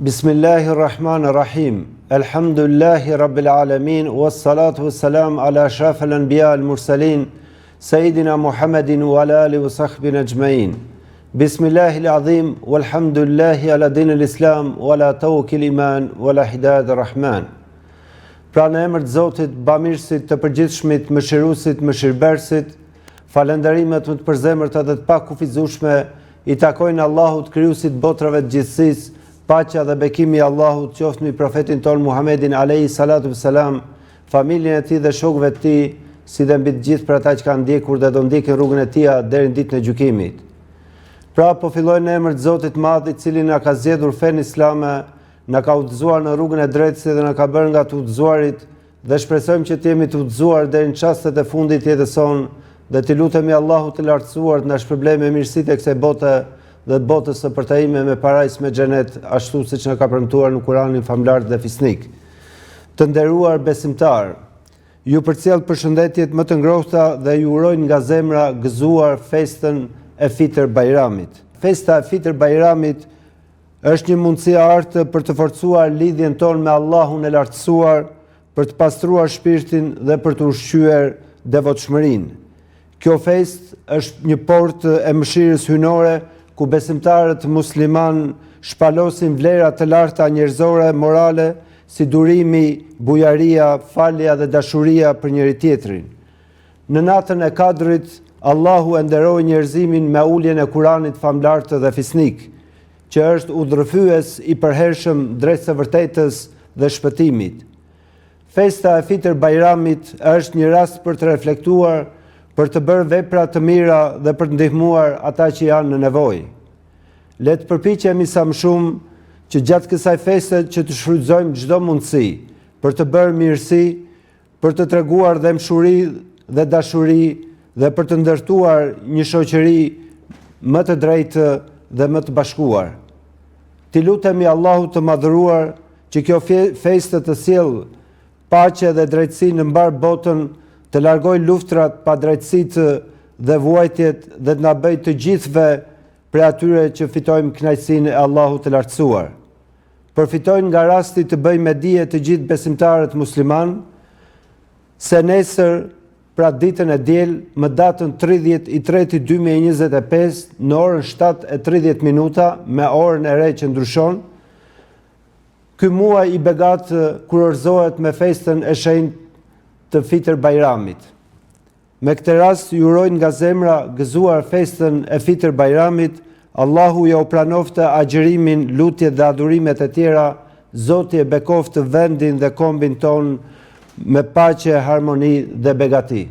Bismillahirrahmanirrahim. Elhamdulillahi rabbil alamin wassalatu wassalam ala ashrafil anbiya wal mursalin sayyidina Muhammadin wa ala alihi wa sahbihi ajma'in. Bismillahil azim walhamdulillahi ala dinil islam wa la tawakkil iman wa la hidayat rahman. Pra në emër të Zotit, bamirësit, të përgjithshmit, mëshiruesit, mëshirëbërësit, falënderimet më të përzemërta dhe të pakufizueshme i takojnë Allahut, krijuesit botrave të gjithësisë. Paqja dhe bekimi i Allahut qoftë mbi profetin ton Muhammedin alayhi salatu wassalam, familjen e tij dhe shokëve të tij, si dhe mbi të gjithë për ata që kanë ndjekur dhe do ndjekin rrugën e tij deri në ditën e gjykimit. Pra po filloj në emër të Zotit të Madh, i cili na ka zgjedhur fenë islame, na ka udhëzuar në rrugën e drejtësisë dhe na ka bërë nga të udhëzuarit, dhe shpresojmë që të jemi të udhëzuar deri në çastet e fundit të jetës sonë, dhe të lutemi Allahut të lartësuar të na shpërblejë me mirësitë e kësaj bote dhe të botës së përtajme me parajs me xhenet, ashtu siç na ka premtuar në Kur'anin famlar dhe fisnik. Të nderuar besimtar, ju përcjell përshëndetjet më të ngrohta dhe ju urojnë nga zemra gëzuar festën e Fitr Bajramit. Festa e Fitr Bajramit është një mundësi e artë për të forcuar lidhjen tonë me Allahun e lartësuar, për të pastruar shpirtin dhe për të ushqyer devotshmërinë. Kjo festë është një portë e mëshirës hyjnore, ku besimtarët musliman shpalosin vlera të larta njerëzore, morale, si durimi, bujaria, falja dhe dashuria për njëri tjetrin. Në natën e Kadrit, Allahu e nderoi njerëzimin me uljen e Kuranit famlar dhe fisnik, që është udhërfyes i përhershëm drejt së vërtetës dhe shpëtimit. Festa e Fitr Bajramit është një rast për të reflektuar, për të bërë vepra të mira dhe për të ndihmuar ata që janë në nevojë. Le të përpiqemi sa më shumë që gjatë kësaj feste që të shfrytëzojmë çdo mundësi për të bërë mirësi, për të treguar dëmshuri dhe dashuri dhe për të ndërtuar një shoqëri më të drejtë dhe më të bashkuar. Ti lutemi Allahut të madhëruar që kjo feste të sjellë paqe dhe drejtësi në mbar botën, të largoj luftrat, padrejtësitë dhe vuajtjet dhe të na bëjë të gjithëve për atyre që fitojmë kënaqësinë e Allahut të lartësuar. Përfitojnë nga rasti të bëjmë me dije të gjithë besimtarët musliman se nesër, pra ditën e diel, më datën 30/3/2025 në orën 7:30 me orën e re që ndryshon, ky muaj i begat kurorzohet me festën e shenjtë të Fitr Bajramit. Me këtë rast ju urojnë nga zemra gëzuar festën e Fitr Bajramit, Allahu ja u pranoftë agjërimin, lutjet dhe adhurimet e tjera, Zoti e bekoftë vendin dhe kombin ton me paqe, harmoni dhe begati.